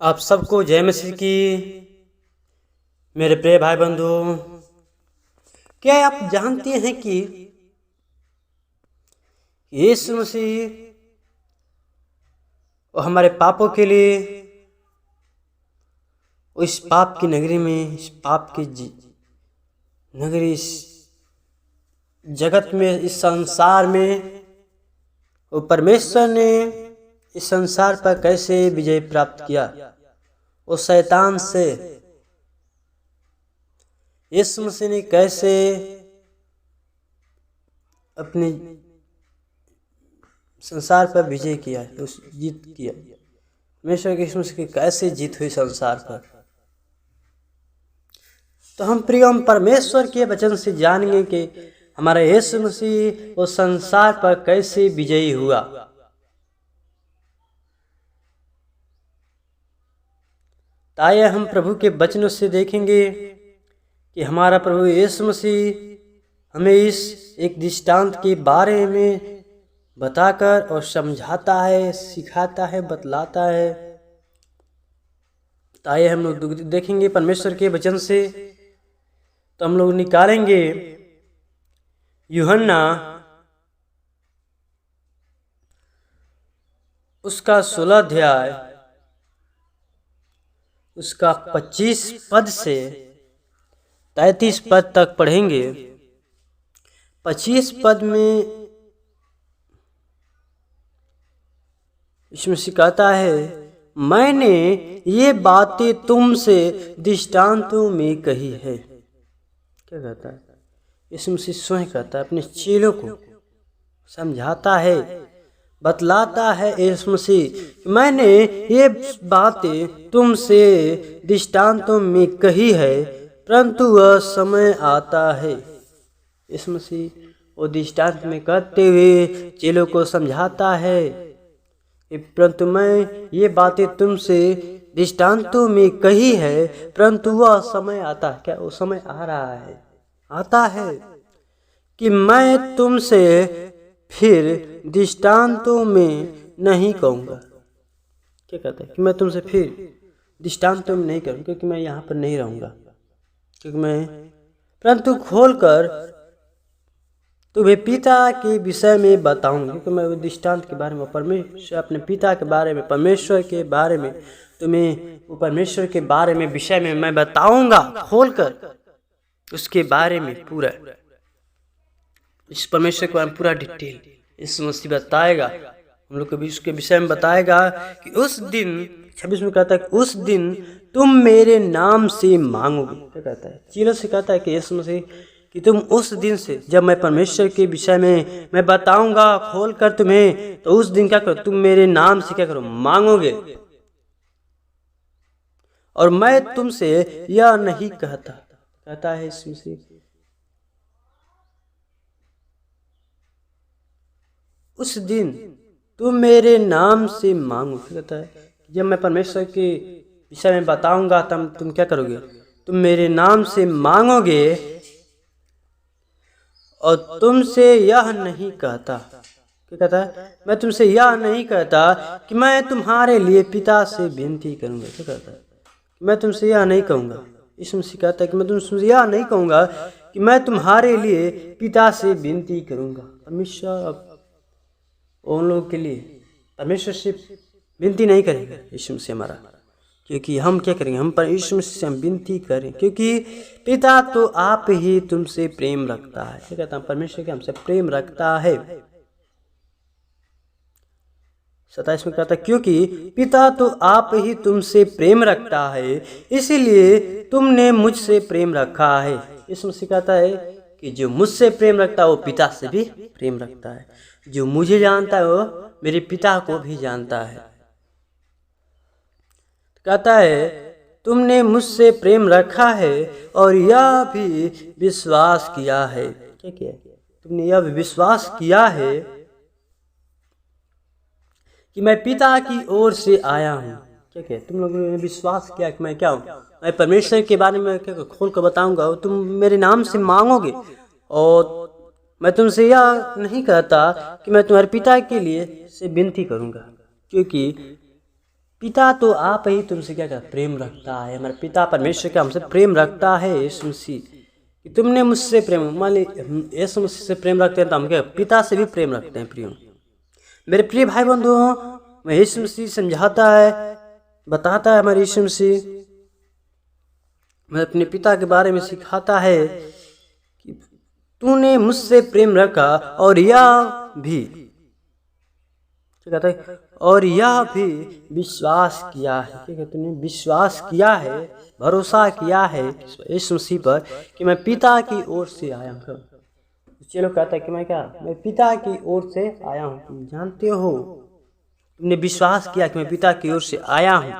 आप सबको जय मसीह की। मेरे प्रिय भाई बंधु, क्या आप जानते हैं कि यीशु मसीह और हमारे पापों के लिए इस पाप की नगरी में, इस पाप की नगरी, इस जगत में, इस संसार में, वो परमेश्वर ने इस संसार पर कैसे विजय प्राप्त किया, वो शैतान से यीशु मसीह ने कैसे अपने संसार पर विजय किया, उस जीत किया। परमेश्वर के यीशु मसीह की कैसे जीत हुई संसार पर, तो हम प्रिय परमेश्वर के वचन से जानेंगे कि हमारा यीशु मसीह वो संसार पर कैसे विजयी हुआ। ताया हम प्रभु के वचनों से देखेंगे कि हमारा प्रभु यीशु मसीह हमें इस एक दृष्टांत के बारे में बताकर और समझाता है, सिखाता है, बतलाता है। ताए हम लोग देखेंगे परमेश्वर के वचन से, तो हम लोग निकालेंगे यूहन्ना उसका 16 अध्याय, उसका 25 पद से 33 पद तक पढ़ेंगे। 25 पद में इसमें सिखाता है, मैंने ये बातें तुमसे दृष्टांतों में कही है। क्या कहता है? यीशु मसीह स्वयं कहता है, अपने चेलों को समझाता है, बतलाता है यीशु मसीह, मैंने ये बातें तुमसे दृष्टांतों में कही है, परंतु वह समय आता है। यीशु मसीह वो दृष्टांत में कहते हुए चेलों को समझाता है, परंतु मैं ये बातें तुमसे दृष्टांतों में कही है, परंतु वह समय आता है। क्या वो समय आ रहा है? आता है कि मैं तुमसे फिर दृष्टांतों में नहीं कहूँगा। क्या कहता है? कि मैं तुमसे फिर दृष्टांतों में नहीं करूँगा, क्योंकि मैं यहाँ पर नहीं रहूँगा, क्योंकि मैं परंतु खोलकर तुम्हें पिता के विषय में बताऊंगा। क्योंकि मैं दृष्टांत के बारे में, परमेश्वर अपने पिता के बारे में, परमेश्वर के बारे में तुम्हें, वो परमेश्वर के बारे में, विषय में मैं बताऊंगा, खोलकर उसके बारे में पूरा, इस परमेश्वर के बारे में पूरा डिटेल इस मसीह बताएगा। हम लोग को भी उसके विषय में बताएगा कि उस दिन 26 में कहता है कि उस दिन तुम मेरे नाम से मांगोगे। क्या कहता है? चीलों से कहता है कि यीशु मसीह कि तुम उस दिन से, जब मैं परमेश्वर के विषय में मैं बताऊंगा खोल कर तुम्हें, तो उस दिन क्या करो? तुम मेरे नाम से क्या करो? मांगोगे। और मैं तुमसे यह नहीं कहता, कहता है यीशु मसीह, उस दिन तुम मेरे नाम से मांगो। कहता है जब मैं परमेश्वर के विषय में बताऊंगा तब तुम क्या करोगे? तुम मेरे नाम से मांगोगे। और तुमसे यह नहीं कहता, क्या कहता है? मैं तुमसे यह नहीं कहता कि मैं तुम्हारे लिए पिता से विनती करूंगा। क्या कहता है? मैं तुमसे यह नहीं कहूँगा। यीशु मसीह कहता है कि मैं तुमसे यह नहीं कहूँगा कि मैं तुम्हारे लिए पिता से विनती करूँगा। परमेश्वर उन लोगों के लिए परमेश्वर से विनती नहीं करेगा यीशु मसीह हमारा, क्योंकि हम क्या करेंगे? हम परमेश्वर से हम विनती करें, क्योंकि पिता तो आप ही तुमसे प्रेम रखता है। क्या कहता है? परमेश्वर के हमसे प्रेम रखता है। 27 में कहता है, क्योंकि पिता तो आप ही तुमसे प्रेम रखता है, इसीलिए तुमने मुझसे प्रेम रखा है। यीशु मसीह कहता है कि जो मुझसे प्रेम रखता है वो पिता से भी प्रेम रखता है। जो मुझे जानता है वो मेरे पिता को भी जानता है। कहता है तुमने मुझसे प्रेम रखा है और यह भी विश्वास किया है। क्या किया? तुमने यह भी विश्वास किया है कि मैं पिता की ओर से आया हूँ। क्या क्या? तुम लोगों ने विश्वास किया कि मैं क्या हूँ? मैं परमेश्वर के बारे में क्या खोल कर बताऊंगा, और तुम मेरे नाम से मांगोगे। और मैं तुमसे यह नहीं कहता कि मैं तुम्हारे पिता के लिए से विनती करूंगा, क्योंकि पिता तो आप ही तुमसे क्या प्रेम रखता है, हमारा पिता परमेश्वर क्या हमसे प्रेम रखता है। यीशु मसीह कि तुमने मुझसे प्रेम, मान ली यीशु मसीह से प्रेम रखते हैं तो हम क्या पिता से भी प्रेम रखते हैं। प्रियो मेरे प्रिय भाई बंधुओं, मैं यीशु मसीह समझाता है, बताता है हमारे यीशु मसीह, मैं अपने पिता के बारे में सिखाता है कि तूने मुझसे प्रेम रखा और यह भी क्या कहता है, और यह भी विश्वास किया है, क्या कहते हैं, विश्वास किया है, भरोसा किया है यीशु मसीह पर कि मैं पिता की ओर से आया हूँ। चलो कहता है कि मैं पिता की ओर से आया हूँ। तुम जानते हो, तुमने विश्वास किया कि मैं पिता की ओर से आया हूँ।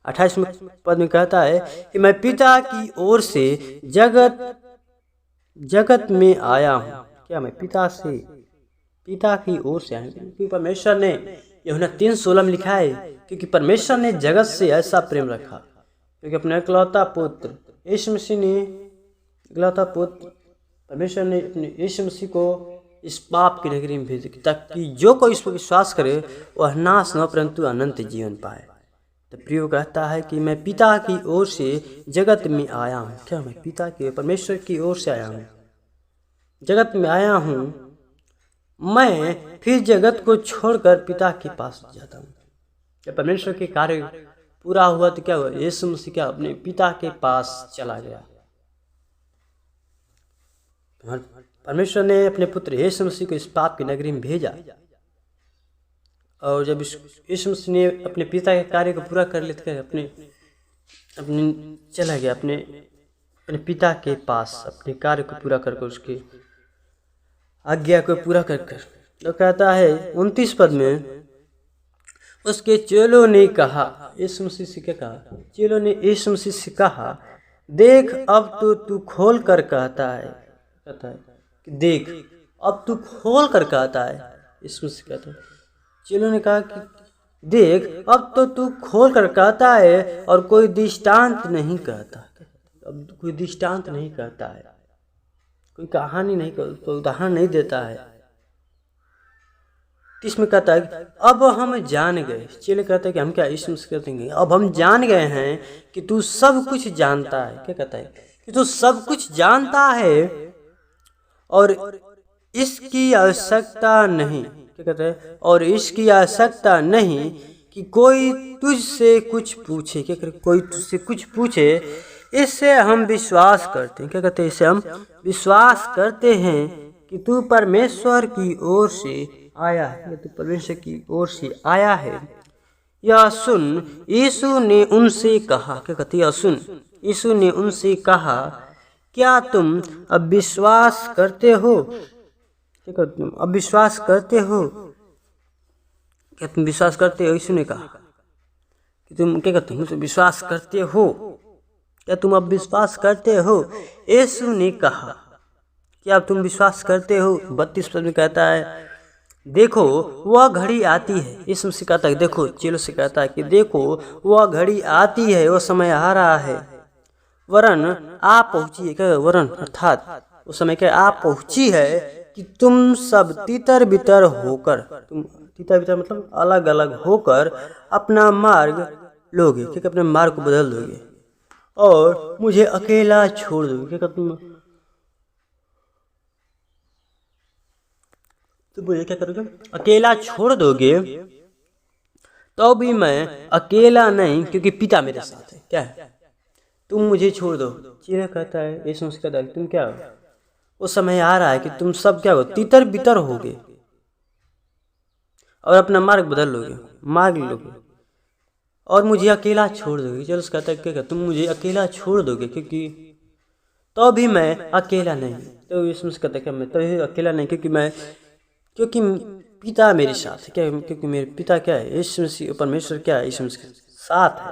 28वें पद में कहता है कि मैं पिता की ओर से जगत में आया हूँ। क्या मैं पिता की ओर से आया हूँ, क्योंकि परमेश्वर ने, यूहन्ना 3:16 में लिखा है, क्योंकि परमेश्वर ने जगत से ऐसा प्रेम रखा, क्योंकि अपने इकलौता पुत्र यीशु मसीह ने, इकलौता पुत्र परमेश्वर ने अपने यीशु मसीह को इस पाप की नगरी में भेजा ताकि जो कोई इस पर विश्वास करे वह नाश न परंतु अनंत जीवन पाए। तो प्रियो कहता है कि मैं पिता की ओर से जगत में आया हूँ। क्या मैं पिता की, परमेश्वर की ओर से आया हूँ, जगत में आया हूँ। मैं फिर जगत को छोड़कर पिता के पास जाता हूँ। जब परमेश्वर के कार्य पूरा हुआ तो क्या हुआ, यीशु मसीह क्या अपने पिता के पास चला गया। परमेश्वर ने अपने पुत्र यीशु मसीह को इस पाप की नगरी में भेजा, और जब यीशु मसीह ने अपने पिता के कार्य को पूरा कर लेते अपने चला गया अपने पिता के पास, अपने कार्य को पूरा करके उसके आज्ञा को पूरा कर तो कहता है 29 पद में, उसके चेलों ने कहा, यीशु मसीह से क्या कहा, चेलों ने यीशु मसीह से कहा, देख अब तो तू खोल कर कहता है कि देख अब तू खोल कर कहता है। यीशु मसीह कहता है, चेलों ने कहा कि देख अब तो तू खोल कर कहता है और कोई दृष्टांत नहीं कहता। अब कोई दृष्टांत नहीं कहता है, कोई कहानी नहीं, कोई उदाहरण नहीं देता है। इसमें कहता है अब हम जान गए, चेले कहते हैं कि हम क्या, यीशु मसीह कहते हैं अब हम जान गए हैं कि तू सब कुछ जानता है। क्या कहता है कि तू सब कुछ जानता है और इसकी आवश्यकता नहीं, क्या कहता है, और इसकी आवश्यकता नहीं कि कोई तुझसे कुछ पूछे। क्या कहते, कोई तुझसे कुछ पूछे, इससे हम विश्वास करते हैं। क्या कहते हैं, इससे हम विश्वास करते हैं कि तू परमेश्वर की ओर से आया है, तू परमेश्वर की ओर से आया है। यह सुन यीशु ने उनसे कहा, क्या कहते, यह सुन यीशु ने उनसे कहा, क्या तुम अब विश्वास करते हो? क्या कहते, तुम अब विश्वास करते हो? क्या तुम विश्वास करते हो? यीशु ने कहा कि तुम क्या कहते हो, विश्वास करते हो? क्या तुम अब विश्वास करते हो? यीशु ने कहा क्या अब तुम विश्वास करते हो? 32 पद में कहता है, देखो वह घड़ी आती है। यीशु मसीह कहता है देखो, चेलों से कहता है कि देखो वह घड़ी आती है, वह समय आ रहा है, वरन आ पहुंची है। क्या वरन अर्थात उस समय क्या आ पहुंची है कि तुम सब तितर बितर होकर, तुम तितर बितर मतलब अलग अलग होकर अपना मार्ग लोगे। क्या अपने मार्ग को बदल दोगे और मुझे अकेला छोड़ दोगे। क्या तुम मुझे क्या करोगे, अकेला छोड़ दोगे। तो भी मैं अकेला नहीं, क्योंकि पिता मेरे साथ है। क्या है, तुम मुझे छोड़ दो। चेला कहता है, यीशु मसीह कहता है तुम क्या हो, वो समय आ रहा है कि तुम सब क्या हो, तितर बितर होगे और अपना मार्ग बदल लोगे, मार्ग लोगे और मुझे अकेला छोड़ दोगे। चलो कहता है क्या तुम मुझे अकेला छोड़ दोगे, क्योंकि तो भी मैं अकेला नहीं। तो यीशु मसीह कहता है क्या मैं तो अकेला नहीं, क्योंकि पिता मेरे साथ है। क्या, क्योंकि मेरे पिता क्या है, यीशु मसीह परमेश्वर क्या है, यीशु मसीह साथ है,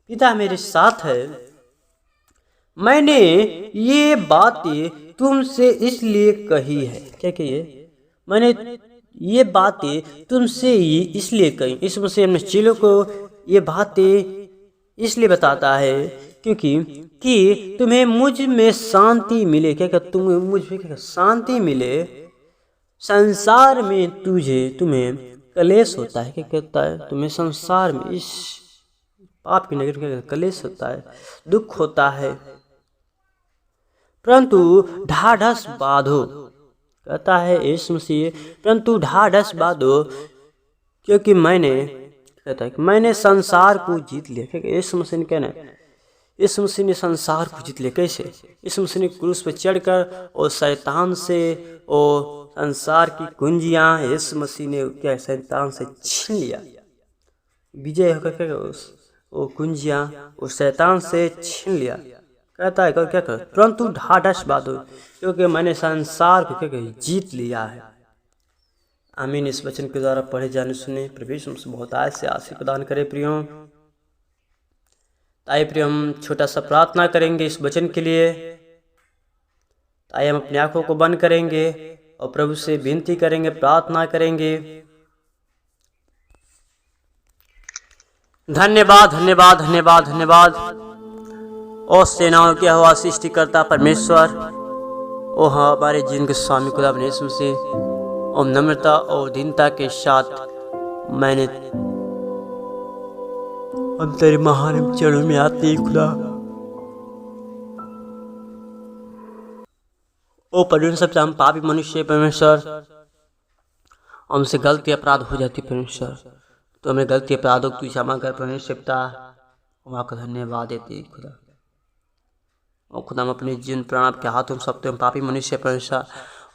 पिता मेरे साथ है। मैंने ये बातें तुमसे इसलिए कही है। क्या कही, मैंने ये बातें तुमसे ही इसलिए कही। यीशु मसीह अपने चेलों को ये बातें इसलिए बताता है क्योंकि कि तुम्हें मुझ में शांति मिले। क्या तुम्हें मुझ में क्या शांति मिले, संसार में तुम्हें कलेश होता है, क्या कहता है, तुम्हें संसार में इस पाप की नगरी में कलेश होता है, दुख होता है, परंतु ढाढ़स बांधो, कहता है यीशु मसीह, परंतु ढाढ़स बांधो क्योंकि मैंने, कहता है कि मैंने संसार को जीत लिया। क्या यीशु मसीह ने कहना है, यीशु मसीह ने संसार को जीत लिया। कैसे? यीशु मसीह ने क्रूस पर चढ़कर और शैतान से और संसार की कुंजियां यीशु मसीह ने क्या शैतान से छीन लिया, विजय होकर क्या वो कुंजियां उस शैतान से छीन लिया। कहता है क्या कर, परंतु ढाढ़स बांधो क्योंकि मैंने संसार को क्या जीत लिया है। आमीन। इस वचन के द्वारा पढ़े जाने सुने प्रभु यीशु मसीह बहुत आय से आशीष प्रदान करे। प्रियो ताई प्रिय हम छोटा सा प्रार्थना करेंगे इस वचन के लिए। ताई हम अपनी आंखों को बंद करेंगे और प्रभु से विनती करेंगे, प्रार्थना करेंगे। धन्यवाद धन्यवाद धन्यवाद धन्यवाद और सेनाओं के हवा सृष्टिकर्ता परमेश्वर, ओ हमारे जीवन के स्वामी खुदा यीशु मसीह, और नम्रता और दीनता के साथ मैंने हम तेरे महान चरणों में आते हैं खुदा। ओ परमेश्वर, सबसे हम पापी मनुष्य परमेश्वर, हमसे गलती अपराध हो जाती परमेश्वर, तो हमें गलती अपराधों की क्षमा कर परमेश्वर पिता। हम आपका धन्यवाद देते हैं खुदा। और खुदा हम अपने जीवन प्राण आपके हाथों में सौंपते हैं, पापी मनुष्य परमेश्वर।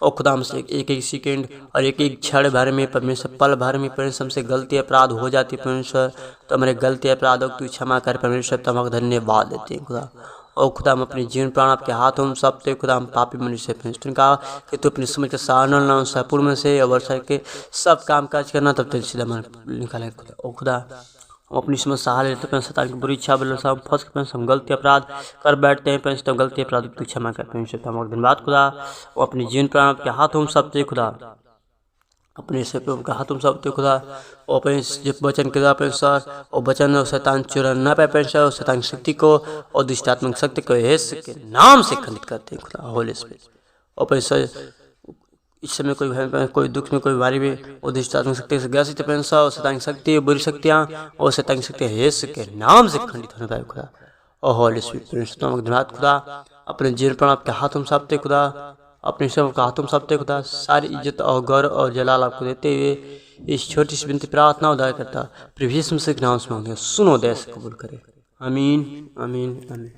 और खुदा हमसे एक एक सेकेंड और एक एक क्षण भर में परमेश्वर, पल भर में परमेश्वर हमसे गलती अपराध हो जाती परमेश्वर, तो हमारे गलती अपराधों को क्षमा कर परमेश्वर, तो हम आपका धन्यवाद देते हैं खुदा। और खुदा हम अपने जीवन प्राण आपके हाथों में सौंपते खुदा। हम पापी मनुष्य परमेश्वर ने कहा कि तू अपनी समझ के सहारना संपूर्ण में से और वर्षा के सब काम काज करना, तब तेरे सीधा मन निकाले खुदा। और खुदा हम अपनी समझ सहारा लेते हैं, शैतान की बुरी इच्छा बल हम फंस के हम गलती अपराध कर बैठते हैं परमेश्वर, तो गलती अपराध की क्षमा कर परमेश्वर, तो हम धन्यवाद खुदा। वो अपने जीवन प्राण आपके हाथों में सौंपते खुदा, अपने से के हाथों में सौंपते खुदा। और अपने वचन के द्वारा परमेश्वर और वचन और शैतान चुरा न पाए परमेश्वर, और शैतान की शक्ति को और दुष्टात्मक शक्ति को यीशु के नाम से खंडित करते हैं खुदा। होली स्पिरिट और परमेश्वर, इस समय कोई दुख में कोई बीमारी में और दुष्टात्मक शक्ति से ग्रसित परमेश्वर, और शैतान की शक्ति बुरी शक्तियाँ और शैतान की शक्तियाँ यीशु के नाम से खंडित होने पाए खुदा। और होली स्पिरिट परमेश्वर धन्यवाद खुदा। अपने जीवन प्राण आपके हाथों में सौंपते खुदा, अपने सब का हाथों में सौंपते खुदा। सारी इज्जत और गौरव और जलाल आपको देते हुए इस छोटी सी विनती प्रार्थना उदार करता प्रभु यीशु मसीह के नाम से मांगते, सुनो दया से कबूल करे। आमीन आमीन आमीन।